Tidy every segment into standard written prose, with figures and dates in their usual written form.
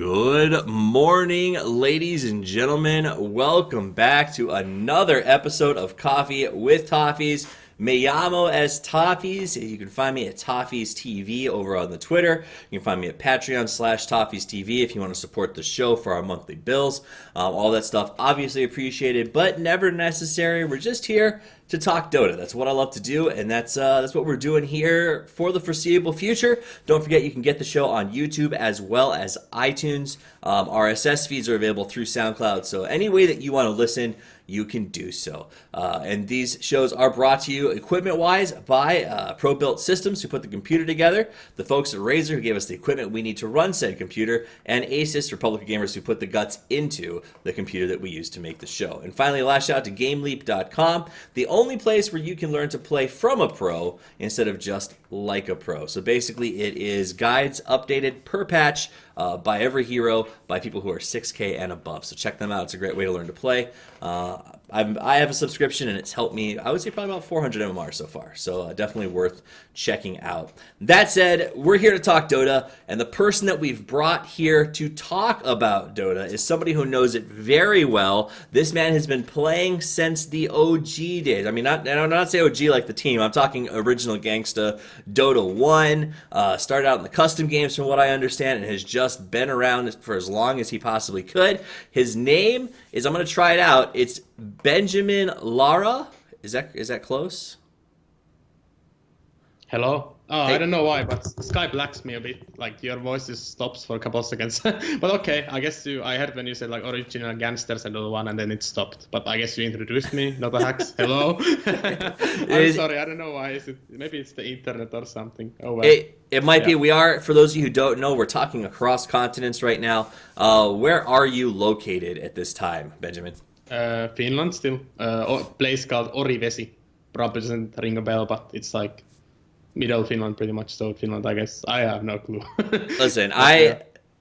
Good morning, ladies and gentlemen. Welcome back to another episode of Coffee with Toffees. Me llamo es Toffees. You can find me at Toffees TV over on the Twitter. You can find me at Patreon/Toffees TV if you want to support the show for our monthly bills. All that stuff obviously appreciated, but never necessary. We're just here to talk Dota. That's what I love to do, and that's what we're doing here for the foreseeable future. Don't forget you can get the show on YouTube as well as iTunes. RSS feeds are available through SoundCloud, so any way that you want to listen, you can do so. And these shows are brought to you equipment-wise by Pro-Built Systems, who put the computer together, the folks at Razer, who gave us the equipment we need to run said computer, and Asus, Republic of Gamers, who put the guts into the computer that we use to make the show. And finally, a last shout out to GameLeap.com, the only place where you can learn to play from a pro instead of just like a pro. So basically, it is guides updated per patch by every hero, by people who are 6K and above. So check them out. It's a great way to learn to play. I have a subscription, and it's helped me, I would say, probably about 400 MMR so far. So definitely worth checking out. That said, we're here to talk Dota, and the person that we've brought here to talk about Dota is somebody who knows it very well. This man has been playing since the OG days. I mean, I don't not say OG like the team. I'm talking original gangsta Dota 1. Started out in the custom games from what I understand, and has just been around for as long as he possibly could. His name is, I'm going to try it out. It's Benjamin Lara. Is that close? Hello? Oh, Hey. I don't know why, but Sky blacks me a bit. Like, your voice just stops for a couple of seconds. But okay, I guess I heard when you said, like, original gangsters and all one, and then it stopped. But I guess you introduced me, NotAHax. Hello? I'm sorry, I don't know why. Maybe it's the internet or something. Oh, well. It might be. We are, for those of you who don't know, we're talking across continents right now. Where are you located at this time, Benjamin? Finland still. A place called Orivesi. Probably doesn't ring a bell, but it's like middle Finland pretty much. So Finland, I guess. I have no clue. Listen,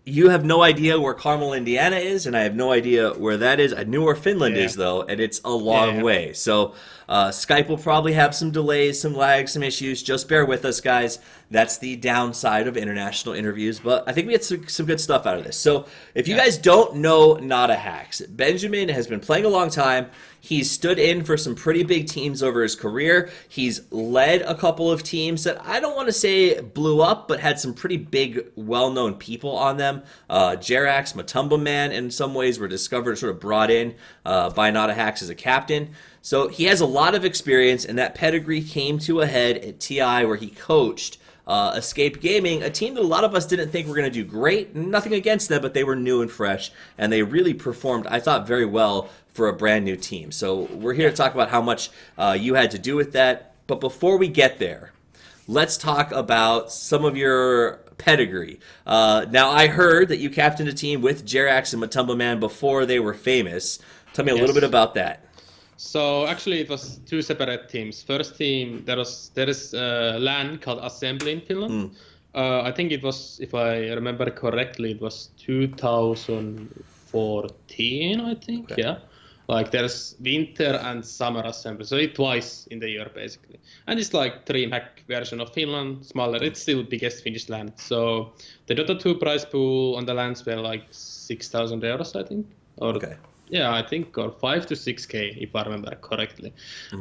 you have no idea where Carmel, Indiana is, and I have no idea where that is. I knew where Finland is, though, and it's a long way. So Skype will probably have some delays, some lags, some issues. Just bear with us, guys. That's the downside of international interviews, but I think we get some good stuff out of this. So if you guys don't know NotAHax, Benjamin has been playing a long time. He's stood in for some pretty big teams over his career. He's led a couple of teams that I don't want to say blew up, but had some pretty big, well-known people on them. Jerax, Mutumbaman, in some ways, were discovered, sort of brought in by NotAHax as a captain. So he has a lot of experience, and that pedigree came to a head at TI, where he coached Escape Gaming, a team that a lot of us didn't think were going to do great. Nothing against them, but they were new and fresh, and they really performed, I thought, very well for a brand new team. So we're here to talk about how much you had to do with that. But before we get there, let's talk about some of your pedigree. Now, I heard that you captained a team with Jerax and Mutumbaman before they were famous. Tell me a little bit about that. So actually, it was two separate teams. First team, there is a LAN called Assembly in Finland. I think it was, if I remember correctly, it was 2014. I think, Okay. yeah. Like there's winter and summer assembly, so it's twice in the year basically. And it's like DreamHack version of Finland, smaller. It's still biggest Finnish LAN. So the Dota 2 prize pool on the LANs were like 6,000 euros, I think. Okay. Yeah, I think, or 5 to 6K, if I remember correctly.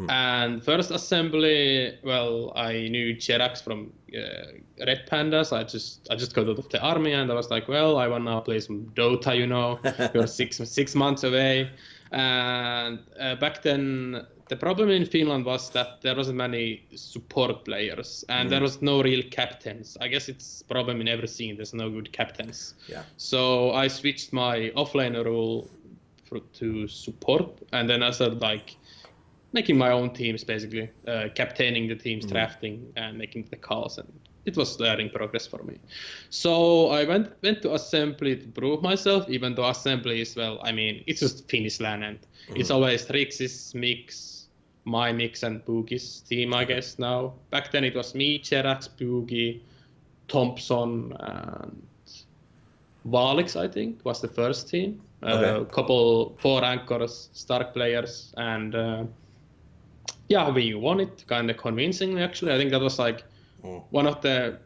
And first assembly, well, I knew Jerax from Red Pandas. I just got out of the army, and I was like, well, I want to play some Dota, you know. We're six months away. And back then, the problem in Finland was that there wasn't many support players, and there was no real captains. I guess it's a problem in every scene. There's no good captains. Yeah. So I switched my offlaner rule to support, and then I started like making my own teams, basically captaining the teams, drafting and making the calls, and it was learning progress for me. So I went to Assembly to prove myself, even though Assembly is, well, I mean, it's just Finnish LAN, and it's always Rix's, Mix, my Mix, and Boogie's team, I guess now. Back then it was me, Jerax, Boogie, Thompson, and Valix, I think, was the first team. Four anchors, Stark players, and we won it kind of convincingly, actually. I think that was like one of the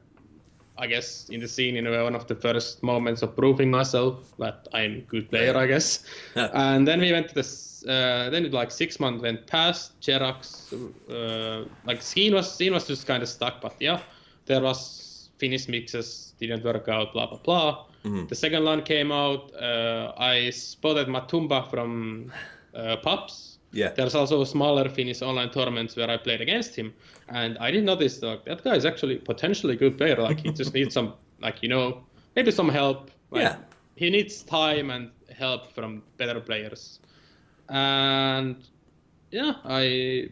I guess, in the scene in one of the first moments of proving myself that I'm a good player, I guess. And then we went to this. Then like 6 months went past. Jerax, like scene was just kind of stuck, but yeah, there was Finnish mixes didn't work out, blah blah blah. The second one came out. I spotted Matumba from pubs. Yeah. There's also smaller Finnish online tournaments where I played against him, and I didn't notice that guy is actually potentially a good player. Like he just needs some, like maybe some help. Like, he needs time and help from better players. And yeah, I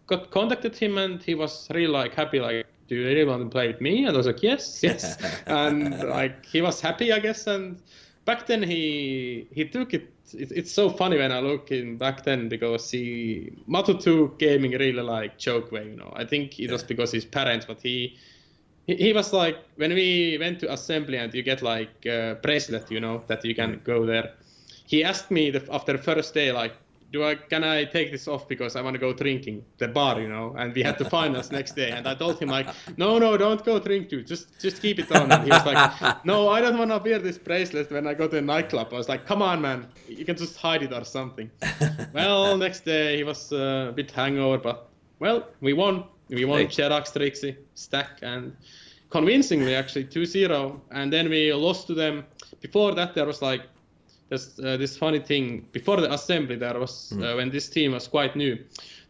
got contacted him, and he was really like happy. Like, do you really want to play with me? And I was like, yes. And like he was happy, I guess. And back then he took it. It's so funny when I look in back then because Matu took gaming really like joke way, I think it was because his parents, but he was like, when we went to assembly and you get like a bracelet, that you can go there. He asked me after the first day, like, can I take this off because I want to go drinking the bar, and we had to finals next day. And I told him like, no, don't go drink too. Just keep it on. And he was like, no, I don't want to wear this bracelet when I go to a nightclub. I was like, come on, man, you can just hide it or something. Well, next day he was a bit hangover, but well, we won. We won Jerax, Trixie, Stack, and convincingly actually 2-0. And then we lost to them. Before that, there was like, this funny thing. Before the assembly, there was when this team was quite new.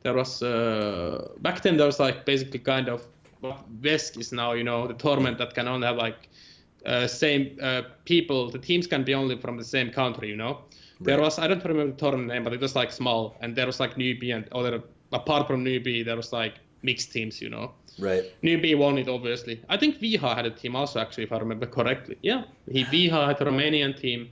There was back then there was like basically kind of what Vesk is now. The tournament that can only have like same people. The teams can be only from the same country. There was, I don't remember the tournament name, but it was like small, and there was like newbie and other. Apart from newbie, there was like mixed teams. Right. Newbie won it obviously. I think Viha had a team also actually, if I remember correctly. Yeah, Viha had a Romanian team.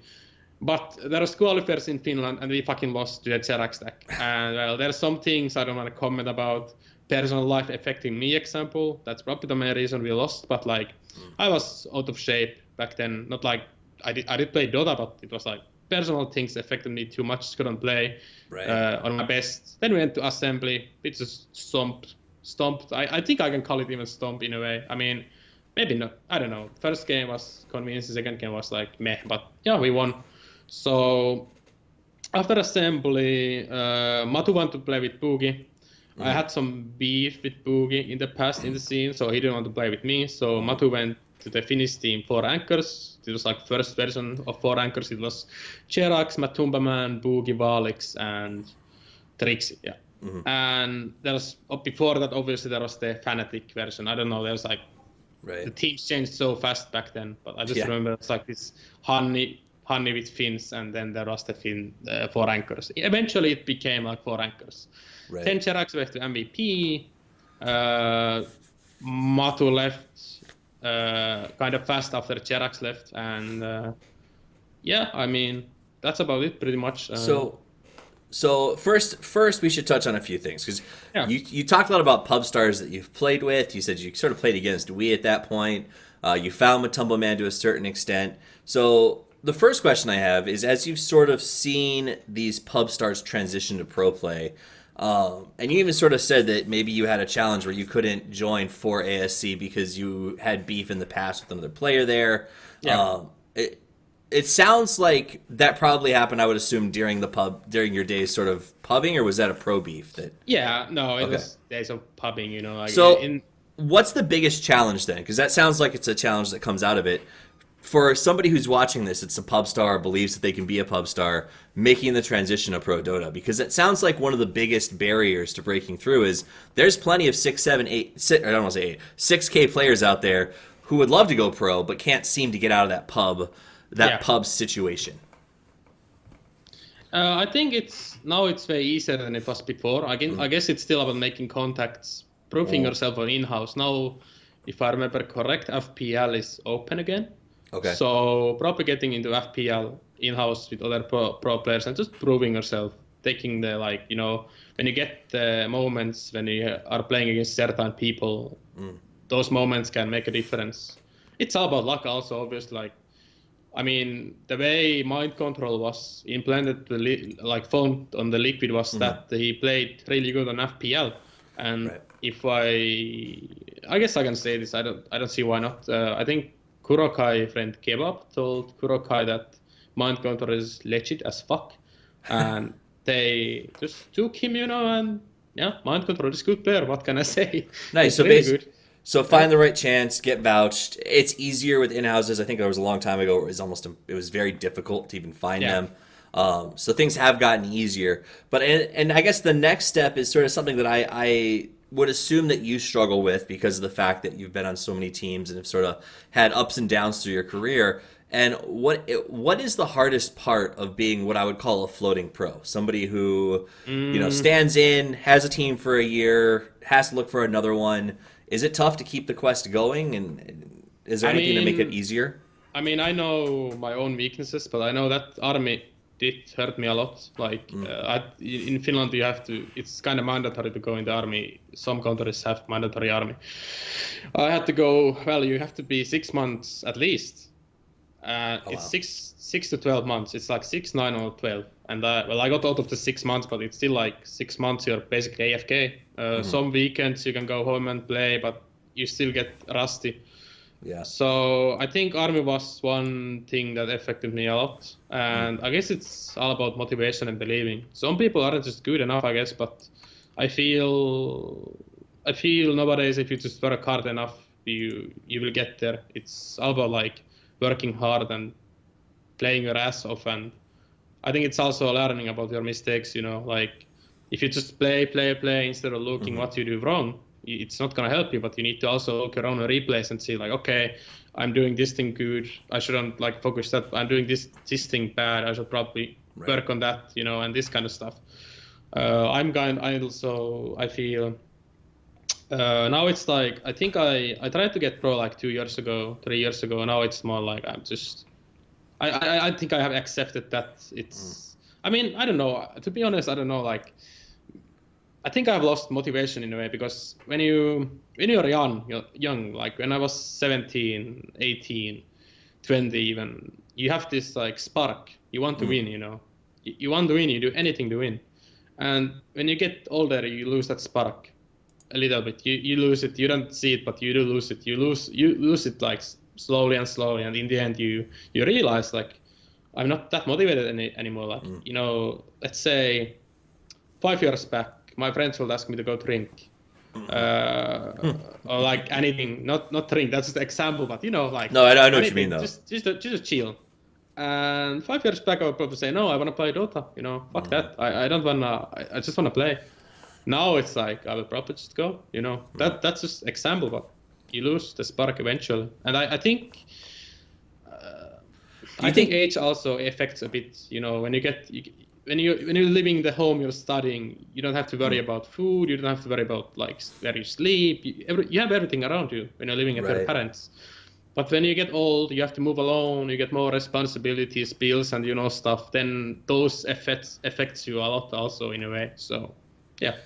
But there was qualifiers in Finland, and we fucking lost to a Jerax stack. And well, there's some things I don't want to comment about. Personal life affecting me, example. That's probably the main reason we lost. But like, I was out of shape back then. Not like I did play Dota, but it was like personal things affected me too much. Couldn't play on my best. Then we went to assembly. It just stomped. I think I can call it even stomp in a way. I mean, maybe not. I don't know. First game was convincing. Second game was like meh. But yeah, we won. So after assembly, Matu wanted to play with Boogie. I had some beef with Boogie in the past in the scene, so he didn't want to play with me. So Matu went to the Finnish team 4 anchors. It was like first version of 4 anchors. It was Jerax, Matumbaman, Boogie, Valix, and Trixie. Yeah. And there was before that, obviously there was the Fnatic version. I don't know. There's like the teams changed so fast back then, but I just remember it's like this Honey with Finns, and then there was the Finn 4 anchors. Eventually it became like 4 anchors. Then Jerax went to MVP. Matu left kind of fast after Jerax left, and I mean that's about it pretty much. So first we should touch on a few things, because you talked a lot about pubstars that you've played with. You said you sort of played against Wii at that point. You found Matumbaman to a certain extent. So the first question I have is, as you've sort of seen these pub stars transition to pro play, and you even sort of said that maybe you had a challenge where you couldn't join for ASC because you had beef in the past with another player there. Yeah. It sounds like that probably happened, I would assume, during your days sort of pubbing, or was that a pro beef? It was days of pubbing, Like so what's the biggest challenge then? Because that sounds like it's a challenge that comes out of it. For somebody who's watching this, it's a pub star, believes that they can be a pub star, making the transition to pro Dota, because it sounds like one of the biggest barriers to breaking through is there's plenty of 6K players out there who would love to go pro but can't seem to get out of that pub situation. I think it's way easier than it was before. I guess it's still about making contacts, proving yourself on in-house. Now, if I remember correct, FPL is open again. Okay. So probably getting into FPL in-house with other pro players and just proving yourself, taking the when you get the moments when you are playing against certain people, those moments can make a difference. It's all about luck also, obviously. I mean, the way mind control was implemented, phone on the Liquid was that he played really good on FPL, and if I I guess I can say this. I don't see why not. I think Kurokai friend Kebab told Kurokai that mind control is legit as fuck, and they just took him, and yeah, mind control is good player. What can I say? Nice. It's really good. So find the right chance, get vouched. It's easier with in-houses. I think there was a long time ago where it was very difficult to even find them. So things have gotten easier. But and I guess the next step is sort of something that I would assume that you struggle with because of the fact that you've been on so many teams and have sort of had ups and downs through your career. And what is the hardest part of being what I would call a floating pro? Somebody who stands in, has a team for a year, has to look for another one. Is it tough to keep the quest going, and is there anything to make it easier? I mean, I know my own weaknesses, but I know that army did hurt me a lot. Like in Finland, it's kind of mandatory to go in the army. Some countries have mandatory army. I had to go. Well, you have to be 6 months at least. It's 6 to 12 months. It's like 6, 9, or 12. And I got out of the 6 months, but it's still like 6 months. You're basically AFK. Some weekends you can go home and play, but you still get rusty. Yeah. So I think army was one thing that affected me a lot, and I guess it's all about motivation and believing. Some people aren't just good enough, I guess, but I feel nowadays if you just work hard enough, you will get there. It's all about like working hard and playing your ass off, and I think it's also learning about your mistakes. Like if you just play instead of looking what you do wrong, it's not going to help you, but you need to also look around the replays and see like, okay, I'm doing this thing good. I shouldn't like focus that. I'm doing this thing bad. I should probably work on that, and this kind of stuff. I feel now it's like, I think I tried to get pro like 2 years ago, 3 years ago. Now it's more like I think I have accepted that it's, I mean, I don't know. To be honest, I don't know, like, I think I've lost motivation in a way because when you're young, like when I was 17, 18, 20 even, you have this like spark. You want to win, You want to win, you do anything to win. And when you get older, you lose that spark a little bit. You lose it. You don't see it, but you do lose it. You lose it like slowly, and in the end you realize like I'm not that motivated anymore. Like let's say 5 years back, my friends will ask me to go drink, or like anything. Not drink. That's just an example, but like. No, I know anything, what you mean though. Just chill. And 5 years back, I would probably say, no, I want to play Dota. Fuck that. I don't wanna. I just wanna play. Now it's like I will probably just go. That's just example, but you lose the spark eventually. And I think. I think age also affects a bit. When you get. When you're living the home, you're studying, you don't have to worry about food, you don't have to worry about like where you sleep, you have everything around you when you're living with your parents. But when you get old, you have to move alone, you get more responsibilities, bills, and stuff, then those affects you a lot also in a way. So yeah.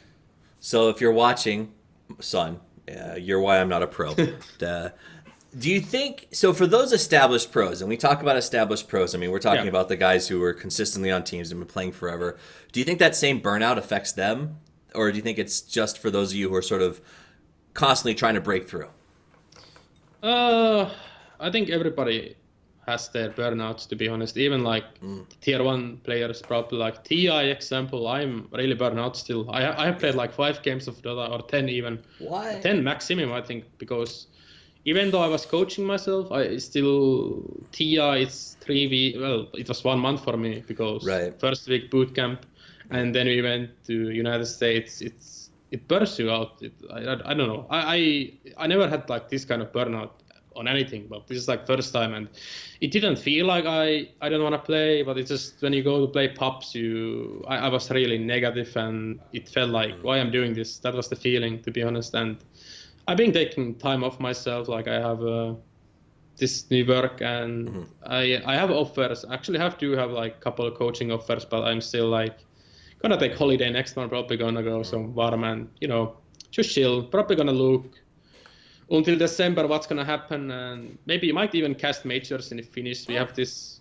So if you're watching, son, you're why I'm not a pro. Do you think, so for those established pros, and we talk about established pros, I mean, we're talking about the guys who are consistently on teams and been playing forever. Do you think that same burnout affects them? Or do you think it's just for those of you who are sort of constantly trying to break through? I think everybody has their burnouts, to be honest. Even like tier 1 players, probably like TI example, I'm really burnout still. I have played like 5 games of Dota, or 10 even. What? 10 maximum, I think, because even though I was coaching myself, I still TI. It's 3 weeks. Well, it was 1 month for me because first week boot camp, and then we went to United States. It burns you out. I don't know. I never had like this kind of burnout on anything, but this is like first time, and it didn't feel like I don't want to play, but it's just when you go to play pubs, I was really negative, and it felt like why I'm doing this. That was the feeling, to be honest, and. I've been taking time off myself. Like I have this new work, and I have offers. Actually, do have like a couple of coaching offers, but I'm still like gonna take holiday next month. Probably gonna go somewhere and just chill. Probably gonna look until December what's gonna happen, and maybe you might even cast majors in the Finnish. We have this.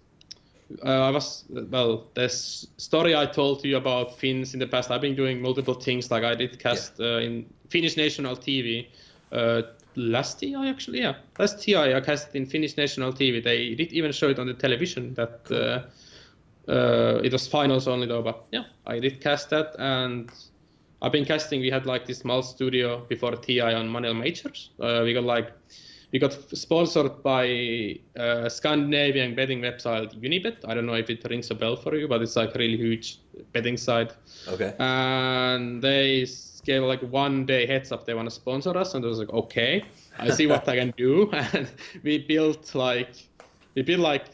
This story I told you about Finns in the past. I've been doing multiple things. Like I did cast in Finnish national TV. last TI actually, yeah. Last TI I cast in Finnish national TV. They did even show it on the television that it was finals only though, but yeah, I did cast that, and I've been casting. We had like this small studio before TI on Manila Majors. We got sponsored by Scandinavian betting website Unibet. I don't know if it rings a bell for you, but it's like a really huge betting site. Okay. And they gave like 1 day heads up they want to sponsor us, and I was like, okay, I see what I can do. And we built like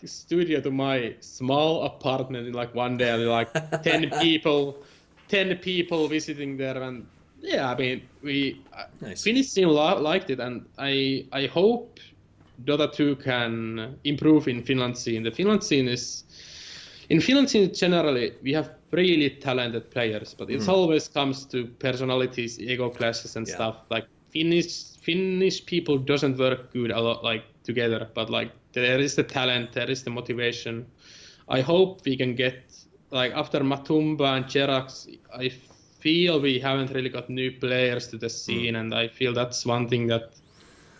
studio to my small apartment in like 1 day, and like 10 people visiting there, and yeah, I mean, Nice. Finnish team liked it, and I hope Dota 2 can improve in Finland scene. The Finland scene generally, we have really talented players, but it always comes to personalities, ego clashes and stuff. Like Finnish people doesn't work good a lot like together, but like there is the talent, there is the motivation. I hope we can get like after Matumba and Jerax, I feel we haven't really got new players to the scene, and I feel that's one thing that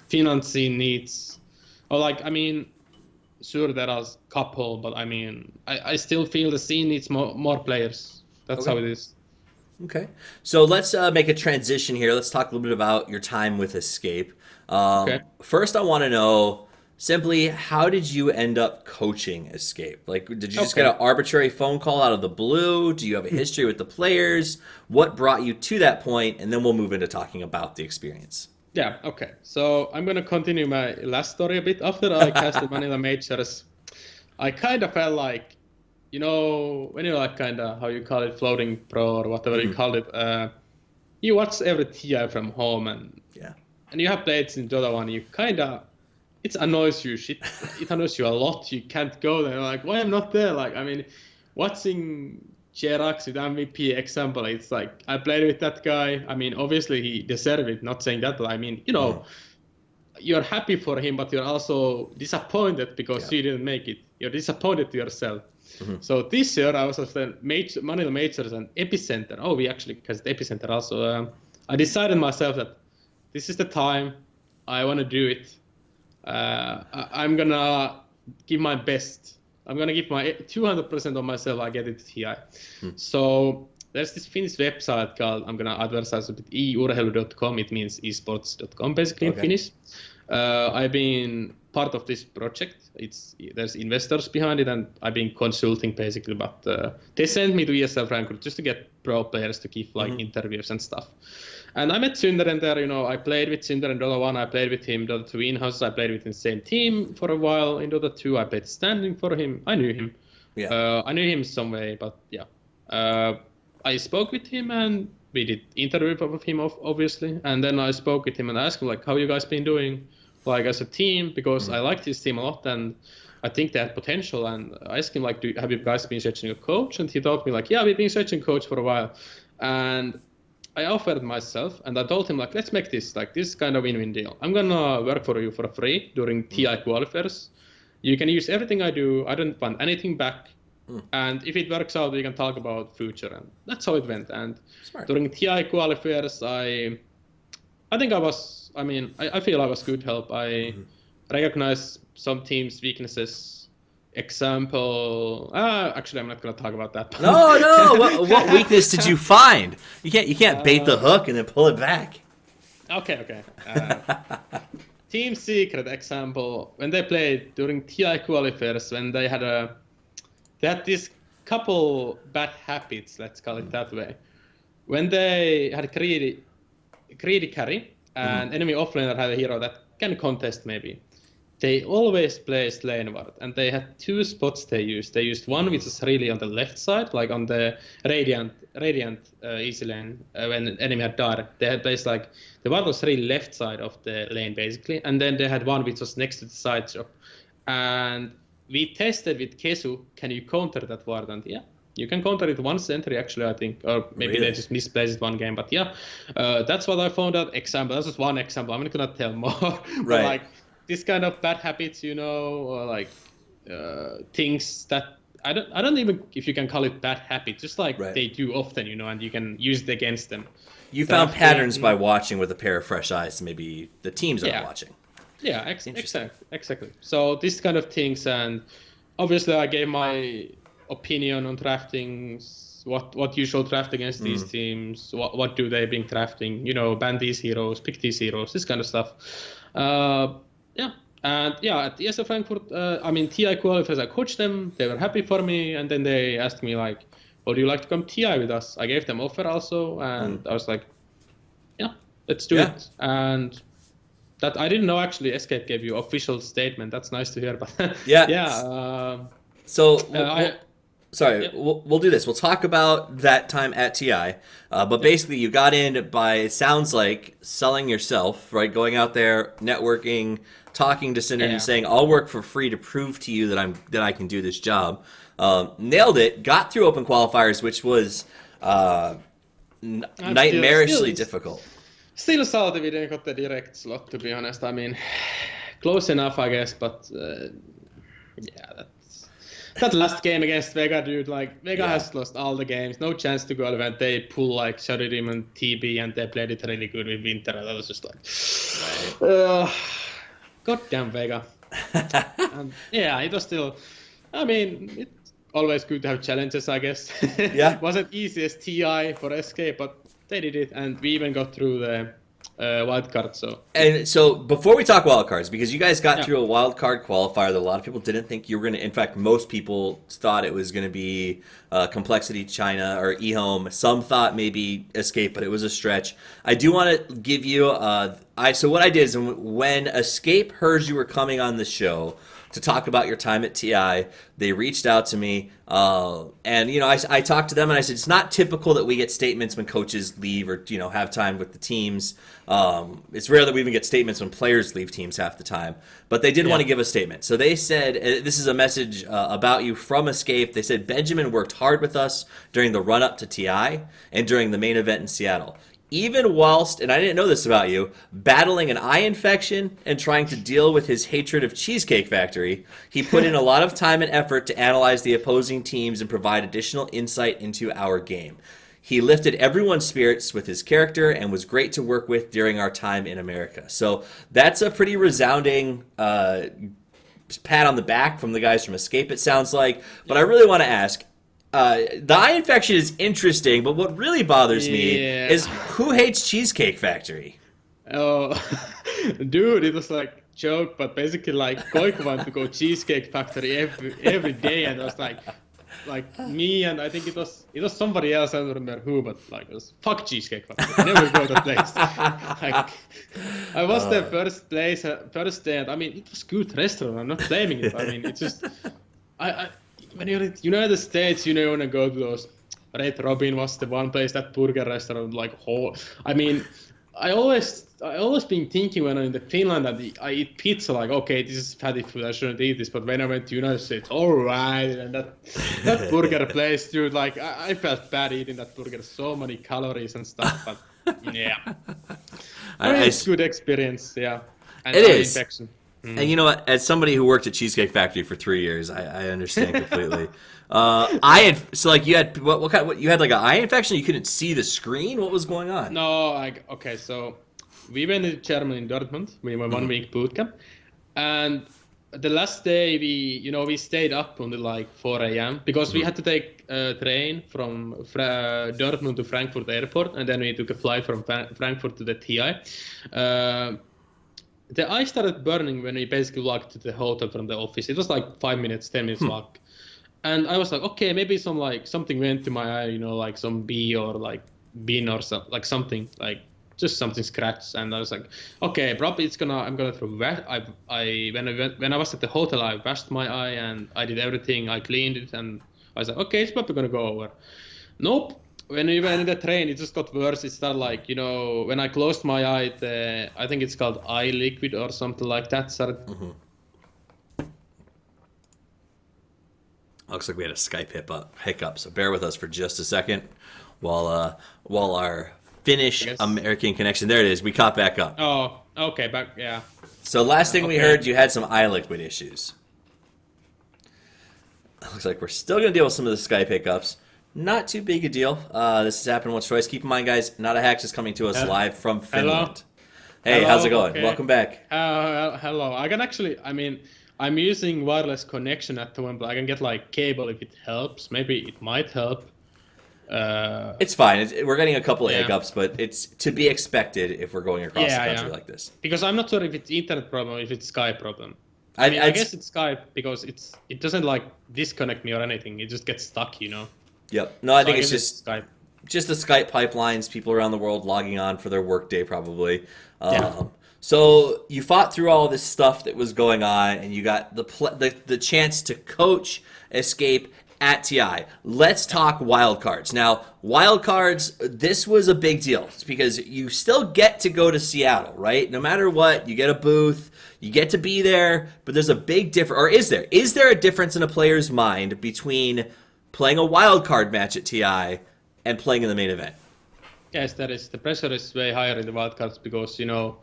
Finland scene needs. Or like, I mean, sure there are a couple, but I mean, I still feel the scene needs more players. That's how it is. Okay, so let's make a transition here. Let's talk a little bit about your time with Escape. Okay. First, I want to know simply, how did you end up coaching Escape? Like, did you just get an arbitrary phone call out of the blue? Do you have a history with the players? What brought you to that point? And then we'll move into talking about the experience. Yeah, okay. So I'm going to continue my last story a bit. After I casted Manila Majors, I kind of felt like, you know, when you're like kind of, how you call it, floating pro or whatever you call it, you watch every TI from home, and you have played in Dota 1, you kind of, it annoys you. It annoys you a lot. You can't go there. Like, why I'm not there? Like, I mean, watching Jerax with MVP example, it's like, I played with that guy. I mean, obviously he deserved it. Not saying that, but I mean, you know, you're happy for him, but you're also disappointed because you didn't make it. You're disappointed to yourself. So this year I was at the Manila Majors and Epicenter. Oh, we actually cast Epicenter also. I decided myself that this is the time I want to do it. I'm gonna give my best. I'm gonna give my 200% of myself. I get it here. So there's this Finnish website called, I'm gonna advertise a bit, eurheilu.com. It means esports.com basically in Finnish. I've been part of this project. There's investors behind it, and I've been consulting basically. But they sent me to ESL Frankfurt just to get pro players to give like interviews and stuff. And I met Synderen there, you know, I played with Synderen in Dota 1, I played with him Dota 2 in-house, I played with the same team for a while in Dota 2, I played standing for him, I knew him. I knew him some way, but yeah. I spoke with him and we did interview with him, obviously. And then I spoke with him and asked him, like, how you guys been doing, like, as a team? Because I liked his team a lot and I think they had potential. And I asked him, like, have you guys been searching a coach? And he told me, like, yeah, we've been searching a coach for a while. And I offered myself and I told him, like, let's make this, like, this kind of win-win deal. I'm gonna work for you for free during TI qualifiers. You can use everything I do. I don't want anything back. And if it works out, we can talk about future. And that's how it went. And during TI qualifiers, I think I feel I was good help. I recognize some teams' weaknesses. Example, actually, I'm not going to talk about that. No. What weakness did you find? You can't bait the hook and then pull it back. Okay. Team Secret example, when they played during TI qualifiers, when they had this couple bad habits, let's call it that way. When they had greedy carry and enemy offlaner had a hero that can contest maybe, they always placed laneward, and they had two spots they used. They used one which is really on the left side, like on the radiant easy lane when enemy had died. They had placed like the ward was really left side of the lane basically, and then they had one which was next to the side shop. And we tested with Kesu, can you counter that ward? And yeah, you can counter it once entry actually, I think, or maybe they just misplaced it one game. But yeah, that's what I found out. Example, that's just one example. I'm not gonna tell more. But like, this kind of bad habits, you know, or like things that I don't even if you can call it bad habits, just like they do often, you know, and you can use it against them. You found patterns by watching with a pair of fresh eyes. Maybe the teams aren't watching. Yeah, exactly. So these kind of things, and obviously I gave my opinion on drafting. What you should draft against these teams? What do they bring drafting? Ban these heroes, pick these heroes, this kind of stuff. And at the ESL Frankfurt, TI qualifiers, I coached them. They were happy for me, and then they asked me like, "Would you like to come TI with us?" I gave them offer also, and I was like, "Yeah, let's do it." And that I didn't know actually. Escape gave you official statement. That's nice to hear. But we'll do this. We'll talk about that time at TI. But basically, you got in by, it sounds like, selling yourself, right? Going out there, networking, talking to Cinder and saying, "I'll work for free to prove to you that I can do this job." Nailed it. Got through open qualifiers, which was nightmarishly difficult. Still salty we didn't got the direct slot, to be honest. I mean, close enough, I guess, but that last game against Vega, dude, like, Vega has lost all the games, no chance to go event. They pull like Shadow Demon, TB, and they played it really good with Winter, and that was just like, goddamn Vega. And it was still, I mean, it's always good to have challenges, I guess. It wasn't easy as TI for Escape, but they did it, and we even got through the wildcard. So before we talk wildcards, because you guys got through a wildcard qualifier that a lot of people didn't think you were going to. In fact, most people thought it was going to be Complexity China or Ehome. Some thought maybe Escape, but it was a stretch. I do want to give you. So what I did is when Escape heard you were coming on the show to talk about your time at TI, they reached out to me, and I talked to them, and I said it's not typical that we get statements when coaches leave or have time with the teams. It's rare that we even get statements when players leave teams half the time, but they did want to give a statement. So they said, this is a message about you from Escape. They said, "Benjamin worked hard with us during the run-up to TI and during the main event in Seattle. Even whilst, and I didn't know this about you, battling an eye infection and trying to deal with his hatred of Cheesecake Factory, he put in a lot of time and effort to analyze the opposing teams and provide additional insight into our game. He lifted everyone's spirits with his character and was great to work with during our time in America." So that's a pretty resounding pat on the back from the guys from Escape, it sounds like. But I really want to ask, the eye infection is interesting, but what really bothers me is who hates Cheesecake Factory? Oh, dude, it was like joke, but basically like Koiko wanted to go Cheesecake Factory every day, and it was like me, and I think it was somebody else, I don't remember who, but like it was fuck Cheesecake Factory. Never go to that place. Like, I was there first day, and I mean it was good restaurant. I'm not blaming it. I mean it's just when you're in the United States, you want to go to those. Red Robin was the one place, that burger restaurant, like, I mean, I always been thinking when I'm in Finland that I eat pizza, like, okay, this is fatty food, I shouldn't eat this. But when I went to United States, all right, and that burger place, dude, like, I felt bad eating that burger, so many calories and stuff. But it's good experience, And it is. Infection. And you know what? As somebody who worked at Cheesecake Factory for 3 years, I understand completely. You had like an eye infection. You couldn't see the screen. What was going on? No, okay. So we went to Germany in Dortmund. We were 1 week boot camp, and the last day we stayed up until like 4 a.m. because we had to take a train from Dortmund to Frankfurt airport, and then we took a flight from Frankfurt to the TI. The eye started burning when we basically walked to the hotel from the office. It was like 5 minutes, 10 minutes walk. And I was like, okay, maybe something went to my eye, like some bee or like bean or something, like something, like just something scratched. And I was like, okay, probably I'm gonna throw wet. When I was at the hotel, I washed my eye and I did everything. I cleaned it, and I was like, okay, it's probably gonna go over. Nope. When we went in the train, it just got worse. It started like, when I closed my eye, I think it's called eye liquid or something like that. Looks like we had a Skype hiccup, so bear with us for just a second while our Finnish American connection. There it is. We caught back up. Oh, okay, back, yeah. So last thing we heard, you had some eye liquid issues. Looks like we're still going to deal with some of the Skype hiccups. Not too big a deal. This has happened once or twice. Keep in mind, guys, NotAHax is coming to us live from Finland. Hey, how's it going? Okay. Welcome back. Hello. I can actually, I'm using wireless connection at the moment, but I can get like cable if it helps. Maybe it might help. It's fine. We're getting a couple of hiccups, but it's to be expected if we're going across the country like this. Because I'm not sure if it's internet problem or if it's Skype problem. I guess it's Skype because it doesn't like disconnect me or anything. It just gets stuck, you know. Yep. No, I think it's just Skype. Just the Skype pipelines, people around the world logging on for their workday probably. So you fought through all this stuff that was going on, and you got the chance to coach Escape at TI. Let's talk wildcards. Now, wildcards, this was a big deal. It's because you still get to go to Seattle, right? No matter what, you get a booth, you get to be there, but there's a big difference. Or is there? Is there a difference in a player's mind between playing a wildcard match at TI and playing in the main event? Yes, that is. The pressure is way higher in the wildcards because, you know,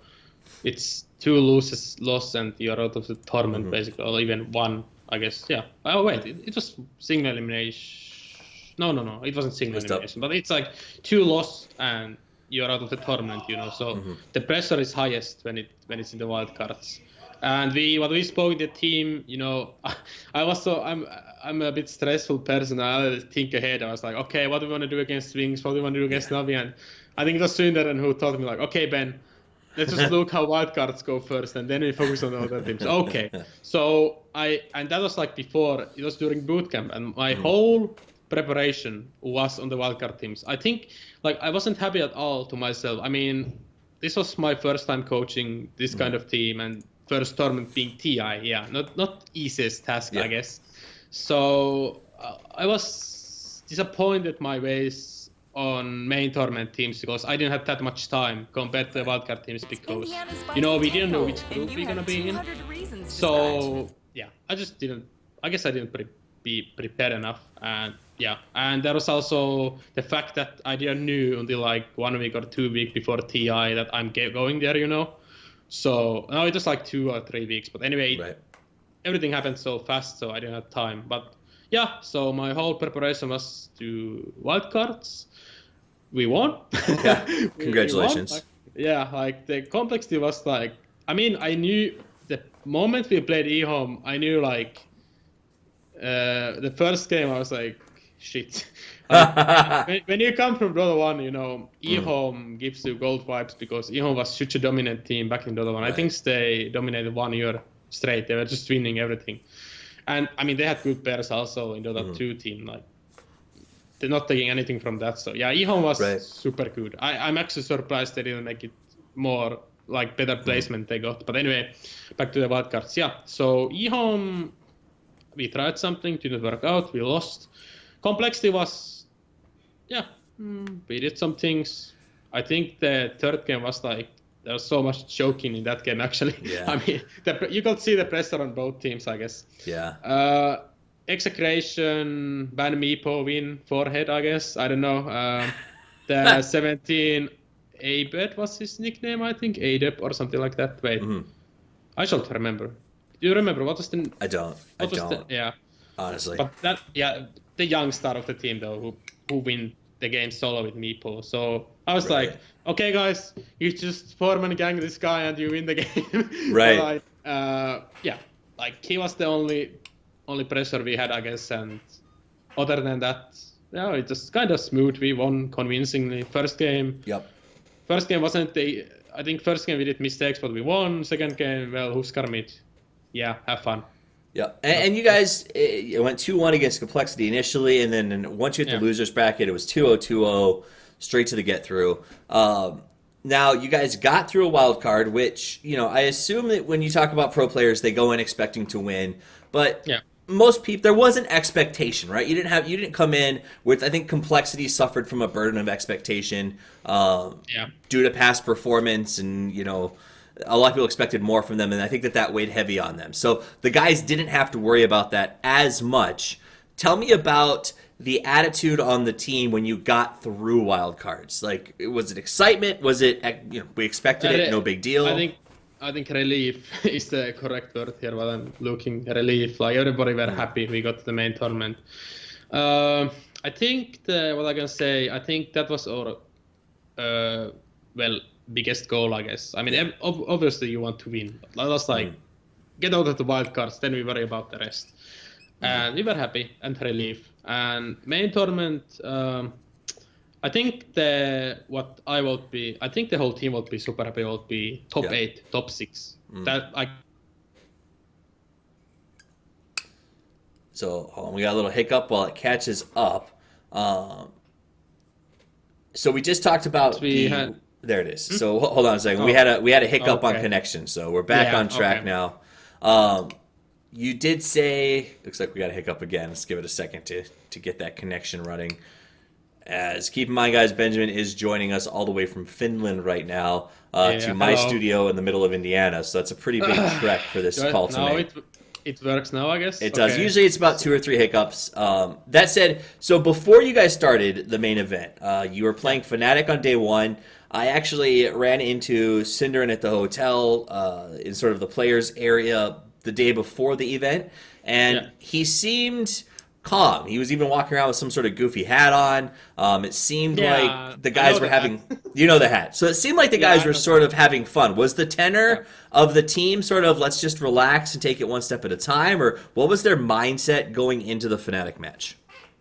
it's 2 loss and you're out of the tournament, basically, or even 1. I guess, yeah. Oh, wait, it was single elimination. No, it wasn't single elimination. But it's like 2 loss and you're out of the tournament, you know. So the pressure is highest when it's in the wildcards. And what we spoke with the team, you know, I'm a bit stressful person. I think ahead. I was like, okay, what do we want to do against Wings? What do we want to do against Navi? And I think it was Sundaren who told me like, okay, Ben, let's just look how wildcards go first, and then we focus on the other teams. Okay. So and that was like before, it was during boot camp, and my whole preparation was on the wildcard teams. I think like I wasn't happy at all to myself. I mean, this was my first time coaching this kind of team, and first tournament being TI. Yeah, not easiest task, I guess. So I was disappointed my ways on main tournament teams because I didn't have that much time compared to the wildcard teams because, you know, we didn't know which group we're gonna be in. So yeah, I guess I didn't be prepared enough. And yeah, and there was also the fact that I didn't know until like 1 week or 2 weeks before TI that I'm going there, you know. So no, it was like 2 or 3 weeks. But anyway, everything happened so fast, so I didn't have time. But yeah, so my whole preparation was to wildcards. We won. Yeah, congratulations. We won. Like the complexity was like, I mean, I knew the moment we played Ehome, I knew like the first game I was like, shit. When you come from Dota 1, you know, Ehome gives you gold vibes because Ehome was such a dominant team back in Dota 1. I think they dominated 1 year straight. They were just winning everything. And I mean, they had good pairs also in Dota 2 team. Like, they're not taking anything from that. So yeah, Ehome was super good. I'm actually surprised they didn't make it more like better placement they got. But anyway, back to the wildcards. Yeah, so Ehome, we tried something, didn't work out, we lost. Complexity was, we did some things. I think the third game was like, there was so much choking in that game actually. Yeah. I mean, you could see the pressure on both teams, I guess. Yeah. Execration, Ban Meepo win, forehead, I guess. I don't know. The 17 Abed was his nickname, I think. Adep or something like that. Wait. I should remember. Do you remember? What was the... I don't. Yeah. Honestly. But that, the young star of the team, though, who win the game solo with Meepo. So I was like, okay, guys, you just form and gang this guy and you win the game. Right. Like he was the only pressure we had, I guess. And other than that, it was kind of smooth. We won convincingly. First game. First game wasn't I think first game we did mistakes, but we won. Second game, well, Huskar mid. Yeah, have fun. Yeah, and you guys went 2-1 against Complexity initially, and then once you hit the losers bracket, it was 2-0, 2-0, straight to the get-through. Now, you guys got through a wild card, which, you know, I assume that when you talk about pro players, they go in expecting to win. But most people, there was an expectation, right? You didn't come in with, I think Complexity suffered from a burden of expectation due to past performance, and, you know, a lot of people expected more from them, and I think that weighed heavy on them. So the guys didn't have to worry about that as much. Tell me about the attitude on the team when you got through wildcards. Like, was it excitement? Was it, you know, we expected it, no big deal? I think relief is the correct word here. While I'm looking, relief. Like everybody were happy we got to the main tournament. I I think what I can say, I think that was our biggest goal, I guess. I mean, obviously you want to win, but let us get out of the wildcards, then we worry about the rest. And we were happy and relieved. And main tournament, I think the whole team would be super happy. Would be top 8, top 6. So hold on, we got a little hiccup while it catches up. So we just talked about there it is. So hold on a second. We had a hiccup on connection, so we're back on track now. You did say, looks like we got a hiccup again. Let's give it a second to get that connection running. As keep in mind, guys, Benjamin is joining us all the way from Finland right now to my studio in the middle of Indiana. So that's a pretty big trek for this call tonight. It works now, I guess? It does. Usually it's about 2 or 3 hiccups. That said, so before you guys started the main event, you were playing Fnatic on day 1. I actually ran into Cinderin at the hotel in sort of the players area the day before the event, and he seemed calm. He was even walking around with some sort of goofy hat on. It seemed like the guys were having... You know the hat. So it seemed like the guys were sort of having fun. Was the tenor of the team sort of, let's just relax and take it one step at a time, or what was their mindset going into the Fnatic match?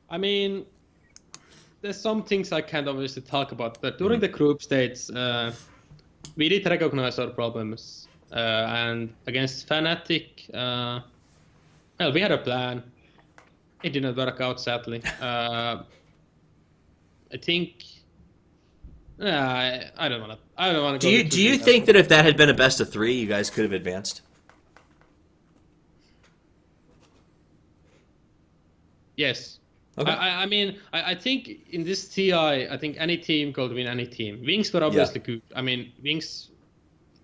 I mean, there's some things I can't obviously talk about, but during the group stages, we did recognize our problems. And against Fnatic, we had a plan. It didn't work out, sadly. I think... I don't want to. Do you think that if that had been a best of 3, you guys could have advanced? Yes. Okay. I mean, I think in this TI, I think any team could win any team. Wings were obviously good. I mean, Wings,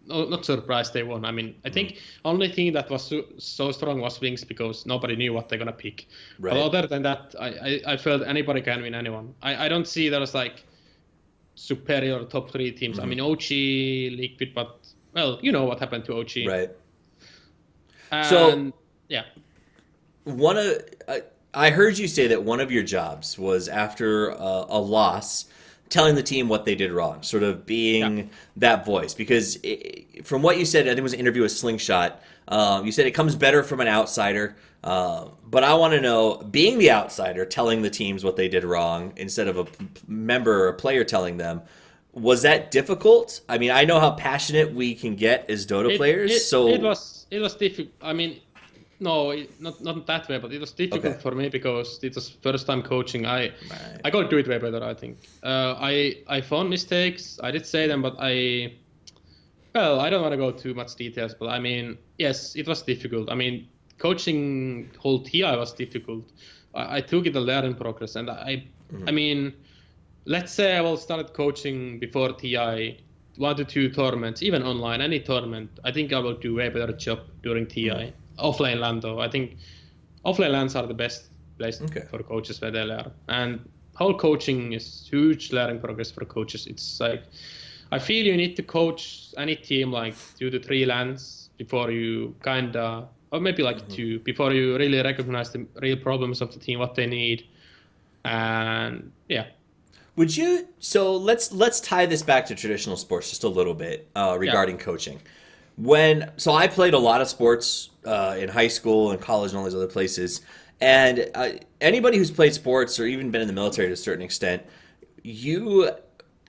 not surprised they won. I mean, I think only thing that was so strong was Wings because nobody knew what they're gonna pick. Right. But other than that, I felt anybody can win anyone. I don't see there was like superior top 3 teams. I mean, OG, Liquid, but well, you know what happened to OG. Right. And, so yeah. I heard you say that one of your jobs was after a loss, telling the team what they did wrong, sort of being that voice. Because from what you said, I think it was an interview with Slingshot, you said it comes better from an outsider. But I want to know, being the outsider, telling the teams what they did wrong instead of a member or a player telling them, was that difficult? I mean, I know how passionate we can get as Dota players. It was difficult. I mean, no, not that way, but it was difficult for me because it was first time coaching. I got to do it way better, I think. I found mistakes. I did say them, but I don't want to go too much details. But I mean, yes, it was difficult. I mean, coaching whole TI was difficult. I took it a learning progress, and I mean, let's say I will start coaching before TI, 1 to 2 tournaments, even online, any tournament. I think I will do way better job during TI. Offline LAN though, I think offline LANs are the best place for coaches where they learn. And whole coaching is huge learning progress for coaches. It's like, I feel you need to coach any team like 2 to 3 LANs before you or maybe like 2, before you really recognize the real problems of the team, what they need. And would you, so let's tie this back to traditional sports just a little bit regarding coaching. So I played a lot of sports in high school and college and all these other places, and anybody who's played sports or even been in the military to a certain extent,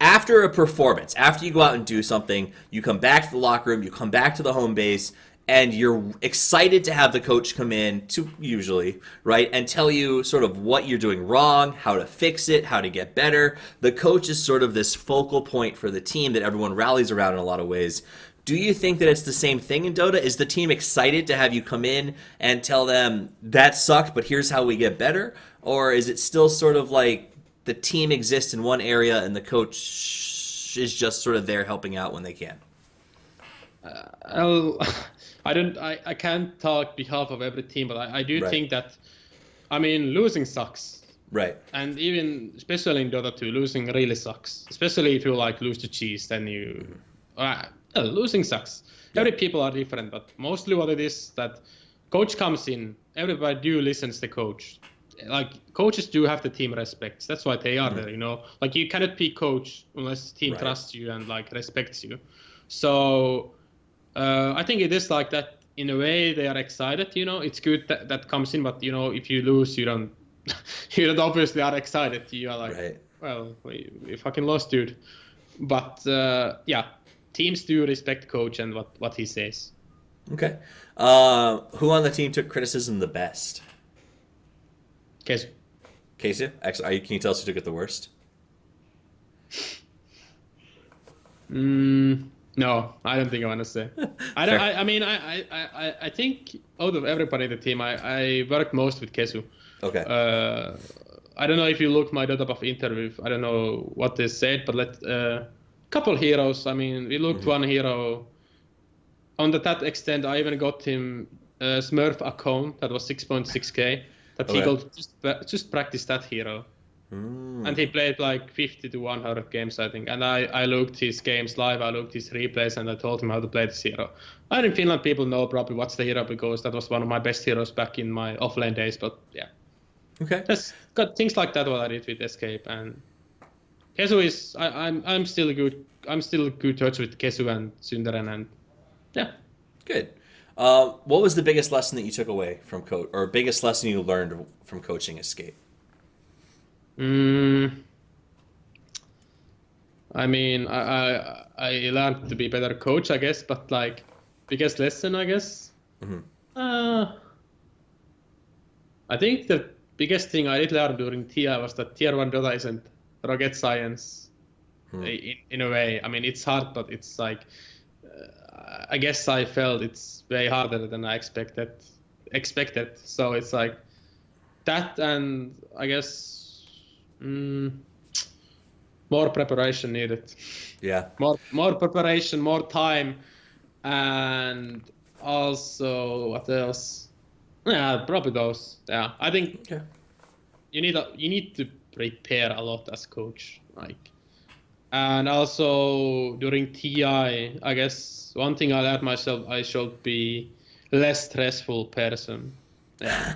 after a performance, after you go out and do something, you come back to the locker room, you come back to the home base, and you're excited to have the coach come in usually, right, and tell you sort of what you're doing wrong, how to fix it, how to get better. The coach is sort of this focal point for the team that everyone rallies around in a lot of ways. Do you think that it's the same thing in Dota? Is the team excited to have you come in and tell them that sucked, but here's how we get better? Or is it still sort of like the team exists in one area and the coach is just sort of there helping out when they can? I can't talk behalf of every team, but I do think that, I mean, losing sucks. Right. And even, especially in Dota 2, losing really sucks. Especially if you like lose to cheese, then you... losing sucks. Every people are different, but mostly what it is that coach comes in, everybody listens to coach. like coaches do have the team respects. That's why they are there, you know. Like you cannot be coach unless team trusts you and like respects you. So I think it is like that in a way. They are excited, you know. It's good that comes in, but you know, if you lose, you don't you don't obviously are excited. You are like, well, we fucking lost, dude. But yeah, teams do respect coach and what he says. Okay. Who on the team took criticism the best? Kesu. Kesu? Actually, can you tell us who took it the worst? No, I don't think I want to say. I don't. I mean, I think out of everybody in the team, I worked most with Kesu. Okay. I don't know if you looked my Dota buff interview. I don't know what they said, but couple heroes. I mean, we looked one hero. On that extent, I even got him a Smurf account that was 6.6k. That he could just practice that hero. And he played like 50 to 100 games, I think. And I looked his games live, I looked his replays, and I told him how to play this hero. And in Finland, people know probably what's the hero because that was one of my best heroes back in my offlane days. But yeah, just got things like that. What I did with Escape and Kesu is I'm still good. I'm still good touch with Kesu and Synderen, and yeah, good. What was the biggest lesson that you took away from coach, or biggest lesson you learned from coaching Escape? I mean, I learned to be a better coach, I guess, but like biggest lesson, I guess. I think the biggest thing I did learn during TI was that Tier 1 Dota isn't rocket science in a way. I mean, it's hard, but it's like, I guess I felt it's way harder than I expected. So it's like that, and I guess more preparation needed. Yeah. More preparation, more time, and also what else? Yeah, probably those. Yeah, I think you need to prepare a lot as coach, like, and also during TI, I guess one thing I learned myself, I should be less stressful person. Yeah.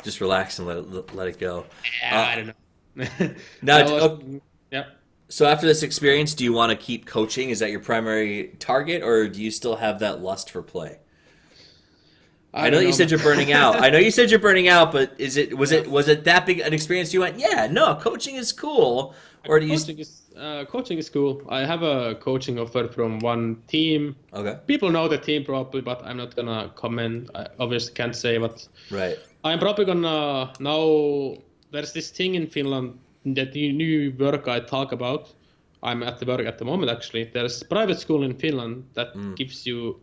Just relax and let it go. Yeah, I don't know. So after this experience, do you want to keep coaching? Is that your primary target, or do you still have that lust for play? I know you said you're burning out. But was it that big an experience? You went, yeah, no, coaching is cool, or do you? Coaching is cool. I have a coaching offer from one team. Okay. People know the team probably, but I'm not gonna comment. I obviously can't say, but I'm probably gonna now. There's this thing in Finland that the new work I talk about. I'm at the work at the moment, actually. There's a private school in Finland that gives you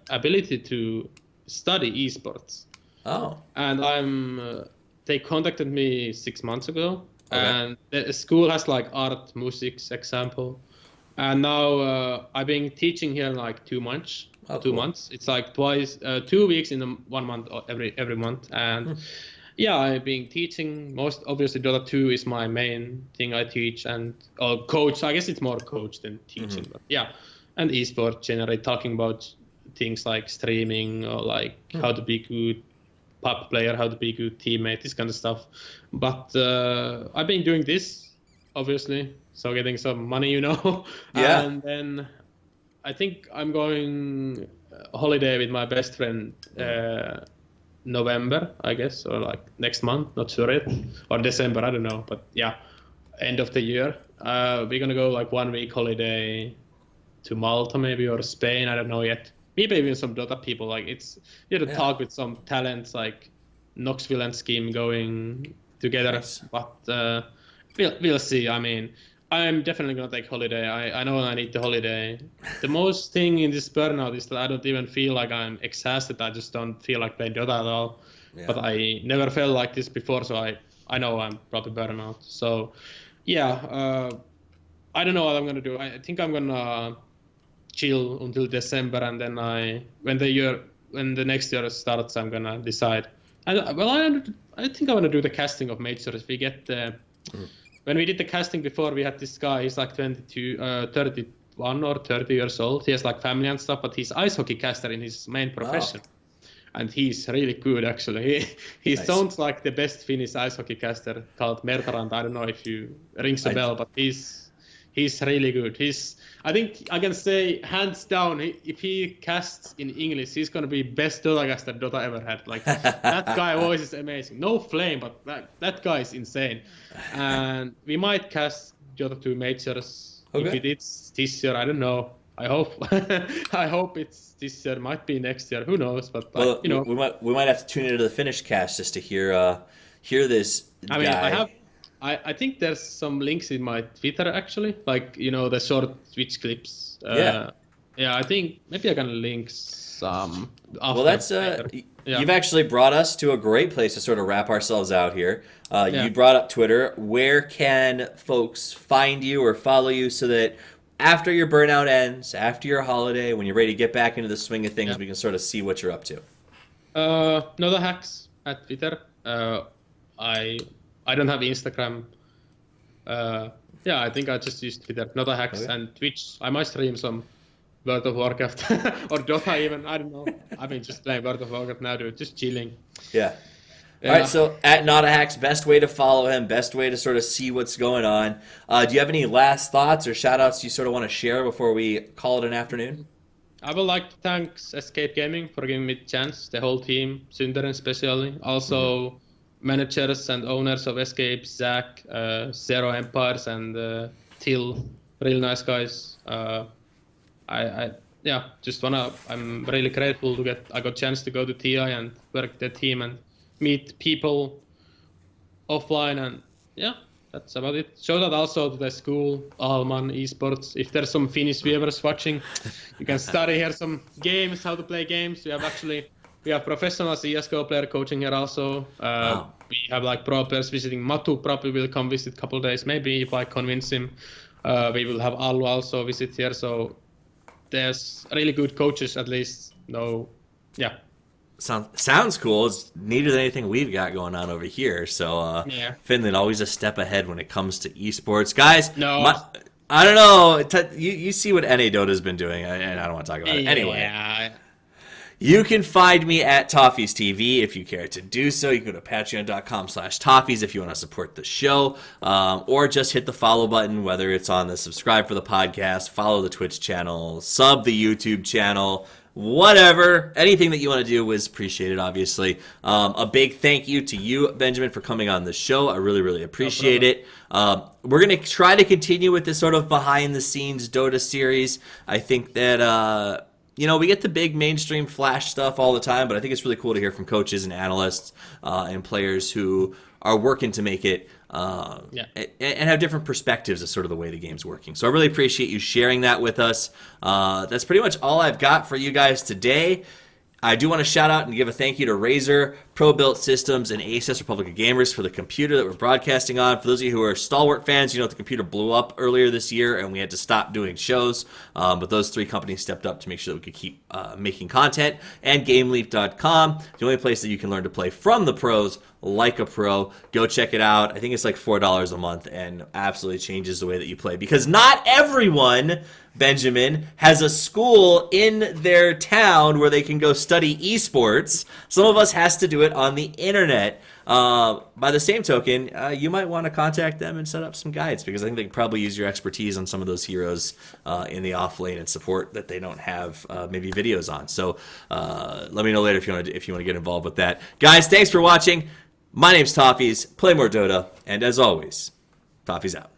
ability to study esports. Oh. And they contacted me 6 months ago. And the school has like art, music, example. And now I've been teaching here like 2 months. Two months. It's like 2 weeks in 1 month every month. And yeah, I've been teaching. Most obviously, Dota 2 is my main thing I teach, and coach. I guess it's more coach than teaching, but yeah, and esport generally talking about things like streaming or like how to be good pub player, how to be good teammate, this kind of stuff. But I've been doing this obviously, so getting some money, you know. Yeah. And then I think I'm going holiday with my best friend. November, I guess, or like next month, not sure yet, or December, I don't know, but yeah, end of the year. We're gonna go like 1 week holiday to Malta maybe, or Spain, I don't know yet. Maybe even some Dota people, like it's, you have to talk with some talents like Knoxville and Skim going together, but we'll see. I mean, I'm definitely gonna take holiday. I know I need the holiday. The most thing in this burnout is that I don't even feel like I'm exhausted. I just don't feel like playing Dota at all. Yeah. But I never felt like this before, so I know I'm probably burnout. So yeah, I don't know what I'm gonna do. I think I'm gonna chill until December, and then when the next year starts, I'm gonna decide. I think I wanna do the casting of majors. We get the. When we did the casting before, we had this guy, he's like 31 or 30 years old. He has like family and stuff, but he's ice hockey caster in his main profession. Wow. and he's really good actually. He Nice. sounds like the best Finnish ice hockey caster called Mertarant. I don't know if you rings a bell, but he's really good. I think I can say hands down, if he casts in English, he's gonna be best Dota caster Dota ever had. Like that guy voice is amazing. No flame, but that guy is insane. And we might cast Dota 2 majors if it is this year. I don't know. I hope I hope it's this year. Might be next year. Who knows? But Well, you know, we might have to tune into the Finnish cast just to hear this I mean, guy. I think there's some links in my Twitter actually, like the short Twitch clips. Yeah, I think maybe I can link some. Well, that's you've actually brought us to a great place to sort of wrap ourselves out here. You brought up Twitter. Where can folks find you or follow you so that after your burnout ends, after your holiday, when you're ready to get back into the swing of things, we can sort of see what you're up to? NotAHax at Twitter. I don't have Instagram. I think I just use Twitter, NotAHax, and Twitch. I might stream some World of Warcraft or Dota even. I don't know. I've been just playing World of Warcraft now, dude. Just chilling. Yeah. All right, so at NotAHax, best way to follow him, best way to sort of see what's going on. Do you have any last thoughts or shout-outs you sort of want to share before we call it an afternoon? I would like to thank Escape Gaming for giving me the chance, the whole team, Sünder especially. Also, managers and owners of Escape, Zach, Zero Empires, and Till, real nice guys. I'm really grateful I got a chance to go to TI and work the team and meet people offline, and that's about it. Shout out also to the school, Alman Esports. If there's some Finnish viewers watching, you can study here some games, how to play games. We have professional CSGO player coaching here also. We have like pro players visiting. Matu probably will come visit a couple of days, maybe if I convince him. We will have Allu also visit here. So there's really good coaches at least. Sounds cool. It's neater than anything we've got going on over here. So Finland always a step ahead when it comes to esports. Guys, I don't know. You see what NA Dota's been doing, and I don't want to talk about it. Anyway. You can find me at Toffees TV if you care to do so. You can go to patreon.com/Toffees if you want to support the show, or just hit the follow button, whether it's on the subscribe for the podcast, follow the Twitch channel, sub the YouTube channel, whatever. Anything that you want to do is appreciated, obviously. A big thank you to you, Benjamin, for coming on the show. I really, really appreciate it. We're going to try to continue with this sort of behind-the-scenes Dota series. I think that... we get the big mainstream flash stuff all the time, but I think it's really cool to hear from coaches and analysts and players who are working to make it and have different perspectives of sort of the way the game's working. So I really appreciate you sharing that with us. That's pretty much all I've got for you guys today. I do want to shout out and give a thank you to Razer, Pro Built Systems, and Asus Republic of Gamers for the computer that we're broadcasting on. For those of you who are stalwart fans, you know the computer blew up earlier this year and we had to stop doing shows. But those three companies stepped up to make sure that we could keep making content. And GameLeap.com, the only place that you can learn to play from the pros like a pro. Go check it out. I think it's like $4 a month and absolutely changes the way that you play. Because not everyone, Benjamin, has a school in their town where they can go study esports. Some of us has to do it on the internet. By the same token, you might want to contact them and set up some guides, because I think they can probably use your expertise on some of those heroes in the off lane and support that they don't have maybe videos on. So let me know later if you want to get involved with that. Guys, thanks for watching. My name's Toffees. Play more Dota, and as always, Toffees out.